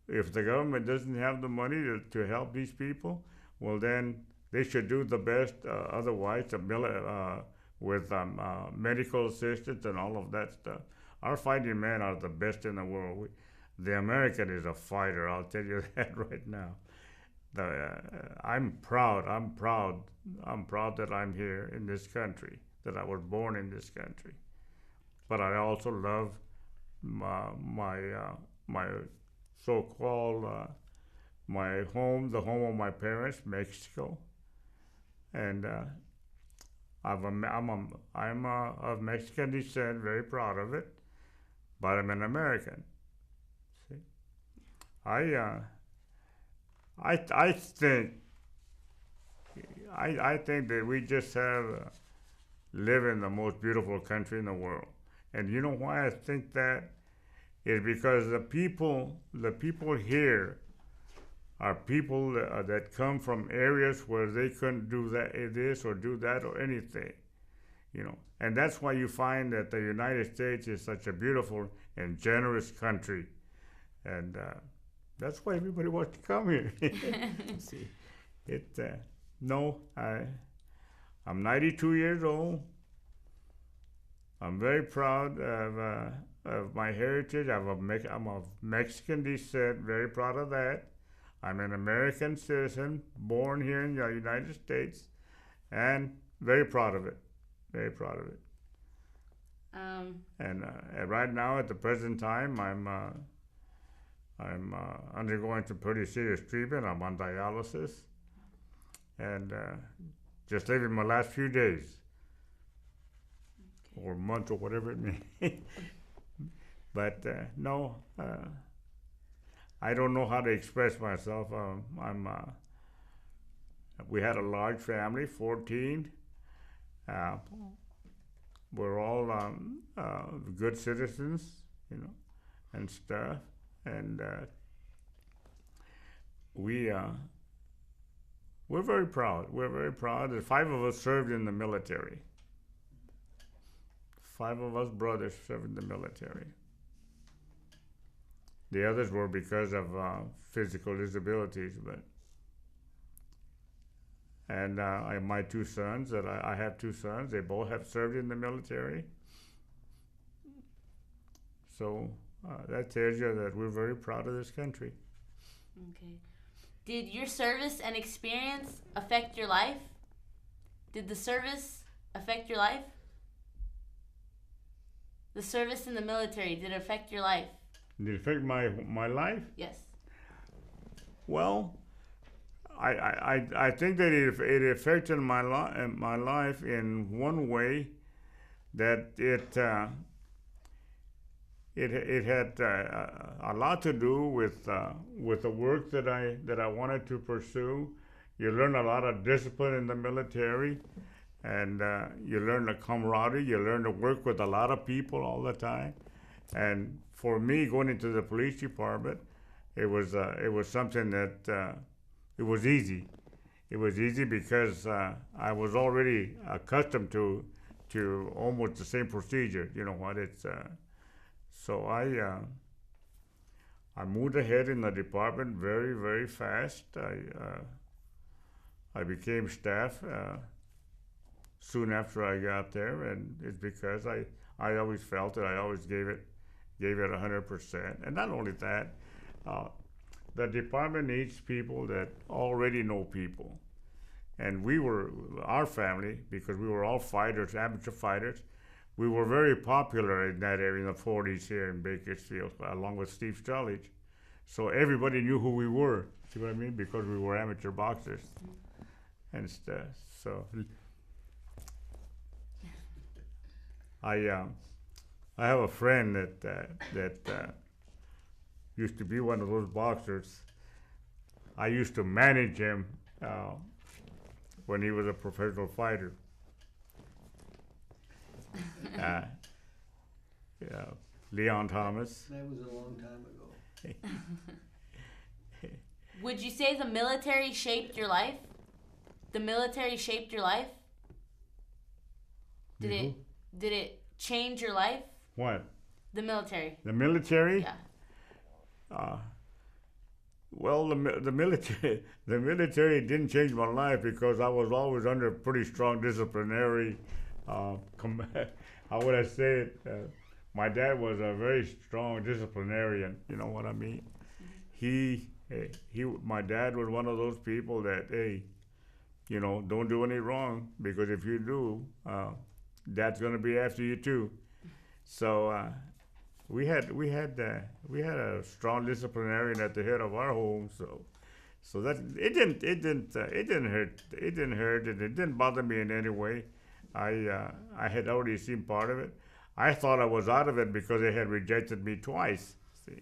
if the government doesn't have the money to help these people, well, then they should do the best. Otherwise, with medical assistance and all of that stuff. Our fighting men are the best in the world. The American is a fighter. I'll tell you that right now. I'm proud that I'm here in this country, that I was born in this country. But I also love my so-called my home, the home of my parents, Mexico, and I'm of Mexican descent, very proud of it, but I'm an American. See, I think that we just have live in the most beautiful country in the world, and you know why I think that is because the people here are people that come from areas where they couldn't do this or do that or anything, you know. And that's why you find that the United States is such a beautiful and generous country, and that's why everybody wants to come here. See, I'm 92 years old. I'm very proud of my heritage. I'm of Mexican descent. Very proud of that. I'm an American citizen, born here in the United States, and very proud of it. Very proud of it. And right now, at the present time, I'm undergoing some pretty serious treatment. I'm on dialysis, and just living my last few days, or months, or whatever it may be. But no. I don't know how to express myself. We had a large family, 14. We're all good citizens, you know, and stuff. And we're very proud. We're very proud that 5 of us served in the military. 5 of us brothers served in the military. The others were because of physical disabilities, and my 2 sons, I have 2 sons, they both have served in the military. So that tells you that we're very proud of this country. Okay. Did your service and experience affect your life? Did the service affect your life? The service in the military, did it affect your life? Did it affect my life? Yes. Well, I think that it affected my life in one way, that it had a lot to do with the work that I wanted to pursue. You learn a lot of discipline in the military, and you learn the camaraderie. You learn to work with a lot of people all the time. And for me, going into the police department, it was something that it was easy. It was easy because I was already accustomed to almost the same procedure. You know what? So I moved ahead in the department very, very fast. I became staff soon after I got there, and it's because I always felt that I always gave it 100%. And not only that, the department needs people that already know people. And our family, because we were all fighters, amateur fighters, we were very popular in that area in the 40s here in Bakersfield, along with Steve Sturridge. So everybody knew who we were, see what I mean? Because we were amateur boxers and stuff. So I have a friend that used to be one of those boxers. I used to manage him when he was a professional fighter. Yeah, Leon Thomas. That was a long time ago. Would you say the military shaped your life? The military shaped your life? Did it change your life? What? The military. The military? Yeah. Well, the military didn't change my life because I was always under pretty strong disciplinary. How would I say it? My dad was a very strong disciplinarian. You know what I mean? My dad was one of those people that, hey, you know, don't do any wrong, because if you do, Dad's gonna be after you too. So we had a strong disciplinarian at the head of our home. So that it didn't hurt. It didn't bother me in any way. I had already seen part of it. I thought I was out of it because they had rejected me twice. See,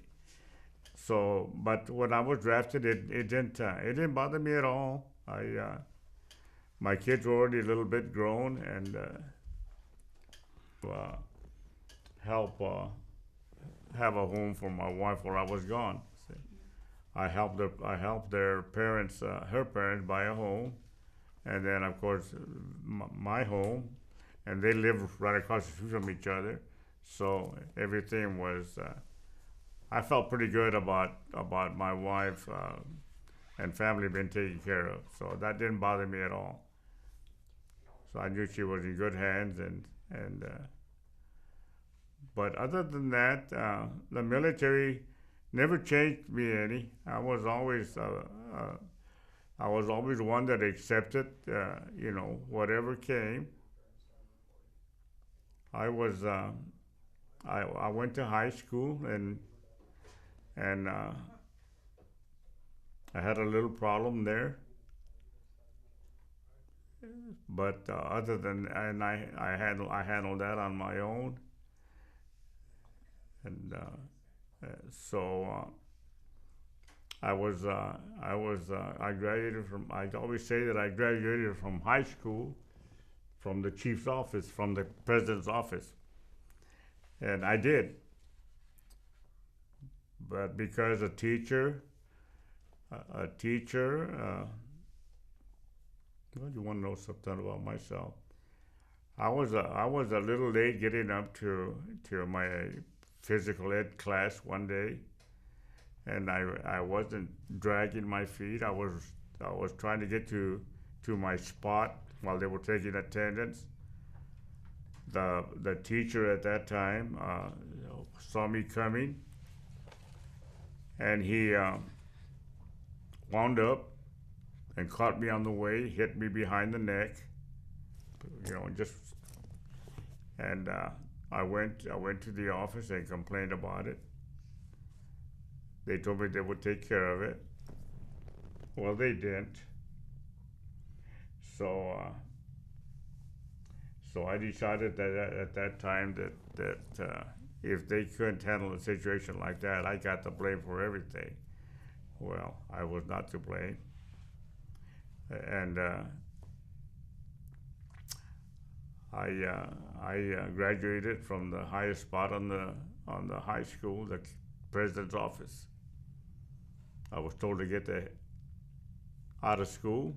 so but when I was drafted, it didn't bother me at all. My kids were already a little bit grown, and help have a home for my wife while I was gone. See, I helped their parents, her parents, buy a home, and then of course my home, and they live right across the street from each other. So everything was. I felt pretty good about my wife and family being taken care of. So that didn't bother me at all. So I knew she was in good hands, and but other than that, the military never changed me any. I was always one that accepted, you know, whatever came. I went to high school, and I had a little problem there. But other than, and I handled that on my own, and so I graduated from. I always say that I graduated from high school, from the chief's office, from the president's office, and I did. But because a teacher. Well, you want to know something about myself? I was a little late getting up to my physical ed class one day, and I wasn't dragging my feet. I was trying to get to my spot while they were taking attendance. The teacher at that time saw me coming, and he wound up and caught me on the way, hit me behind the neck, and I went to the office and complained about it. They told me they would take care of it. Well, they didn't. So I decided that at that time that if they couldn't handle a situation like that, I got the blame for everything. Well, I was not to blame, and I graduated from the highest spot on the high school, the president's office. I was told to get out of school.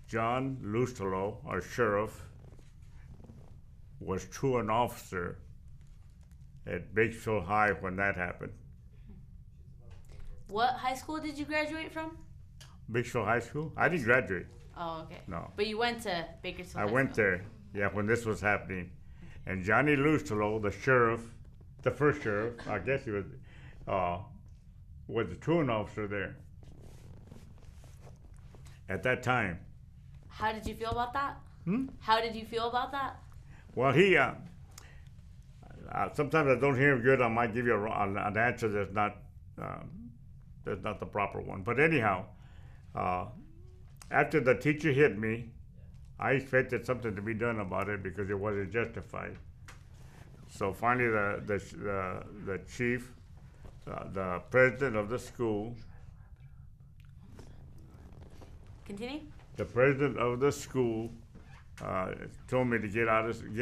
John Lustolo, our sheriff, was truant officer at Batesville High when that happened. What high school did you graduate from? Batesville High School? I didn't graduate. Oh, okay. No. But you went to Bakersfield. I went there, yeah, when this was happening. And Johnny Lustolo, the sheriff, the first sheriff, I guess he was the truant officer there at that time. How did you feel about that? Hmm? How did you feel about that? Well, he sometimes I don't hear him good. I might give you an answer that's not the proper one. But anyhow, after the teacher hit me, I expected something to be done about it because it wasn't justified. So finally, the chief, the president of the school, Continue. the president of the school told me to get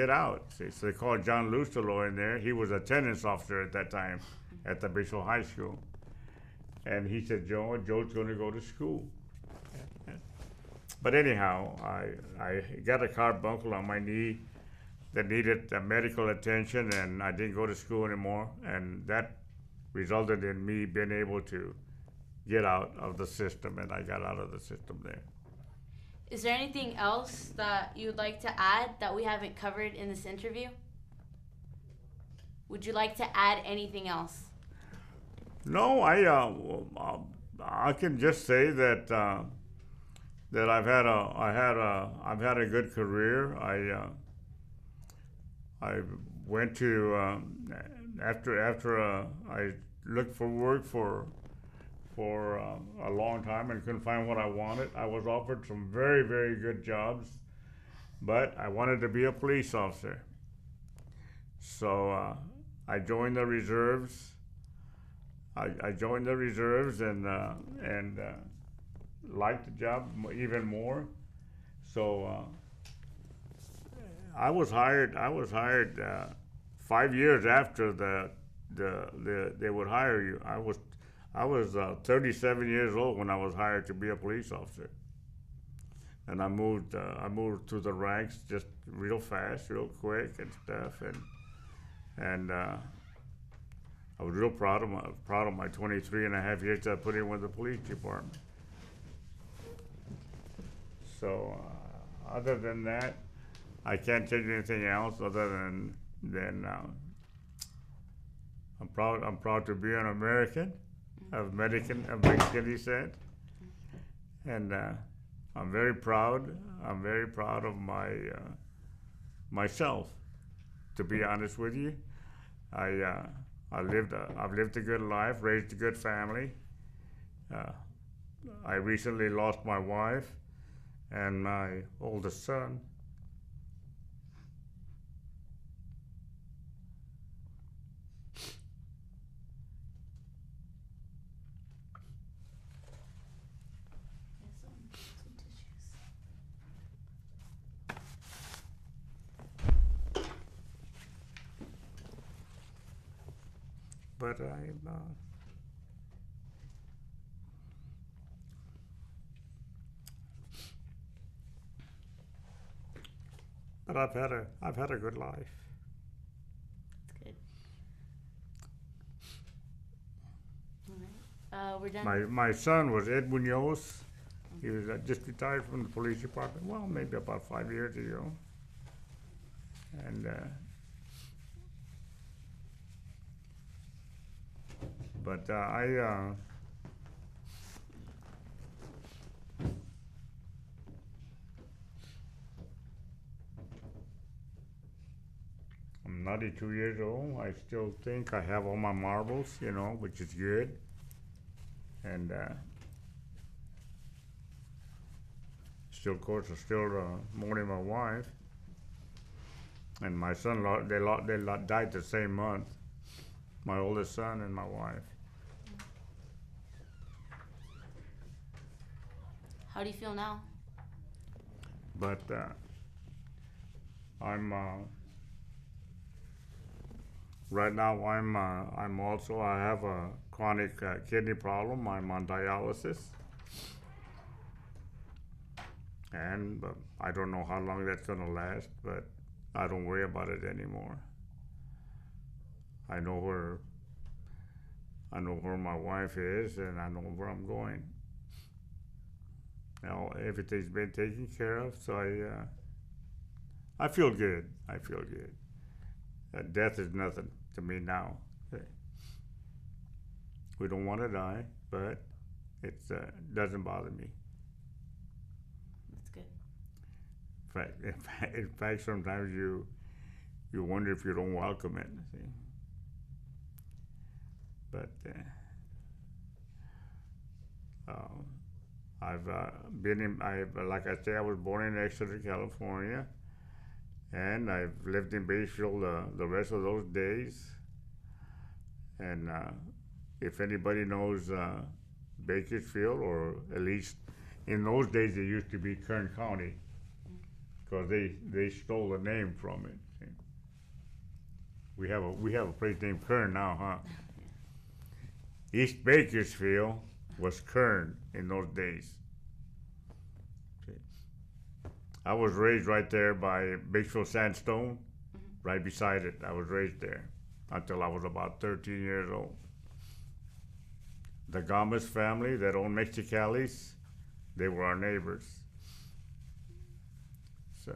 out. See, so they called John Lustolo in there. He was a attendance officer at that time at the Batesville High School. And he said, Joe's going to go to school. But anyhow, I got a carbuncle on my knee that needed medical attention, and I didn't go to school anymore. And that resulted in me being able to get out of the system, and I got out of the system there. Is there anything else that you'd like to add that we haven't covered in this interview? Would you like to add anything else? No, I can just say that that I've had a good career. I went to after I looked for work for a long time and couldn't find what I wanted. I was offered some very, very good jobs, but I wanted to be a police officer. So I joined the reserves. I joined the reserves and liked the job even more. So I was hired 5 years after they would hire you. I was 37 years old when I was hired to be a police officer, and I moved through the ranks just real fast, real quick and stuff, and I was real proud of my 23 and a half years that I put in with the police department. So other than that, I can't tell you anything else other than I'm proud to be an American. Of Mexican, he said, and I'm very proud. I'm very proud of myself. To be honest with you, I've lived a good life, raised a good family. I recently lost my wife and my oldest son. But I've had a good life. That's good. All right. We're done. My son was Ed Munoz. He was just retired from the police department. Well, maybe about 5 years ago. And But I'm 92 years old. I still think I have all my marbles, you know, which is good. And still, of course, I'm still mourning my wife. And my son, they died the same month. My oldest son and my wife. How do you feel now? But I'm right now. I'm also. I have a chronic kidney problem. I'm on dialysis, and I don't know how long that's gonna last. But I don't worry about it anymore. I know where my wife is, and I know where I'm going. Now everything's been taken care of, so I feel good. I feel good. Death is nothing to me now. We don't want to die, but it doesn't bother me. That's good. In fact, sometimes you wonder if you don't welcome it. See? But I've like I say, I was born in Exeter, California, and I've lived in Bakersfield the rest of those days. And if anybody knows Bakersfield, or at least in those days it used to be Kern County, because they stole the name from it. See? We have a place named Kern now, huh? East Bakersfield was Kern in those days. See? I was raised right there by Bakersfield Sandstone, right beside it. I was raised there until I was about 13 years old. The Gomez family that owned Mexicali's, they were our neighbors. So.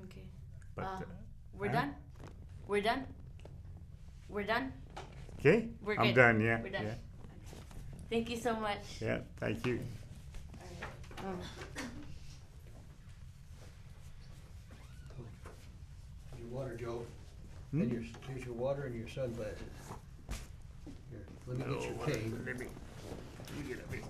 Okay. But, We're done? We're done? We're done? Okay, We're I'm good. done, yeah. We're done. Yeah, Thank you so much. yeah, thank you. Your water, Joe. And here's your water and your sunglasses. Here, let me get your cane. Let me get a bit.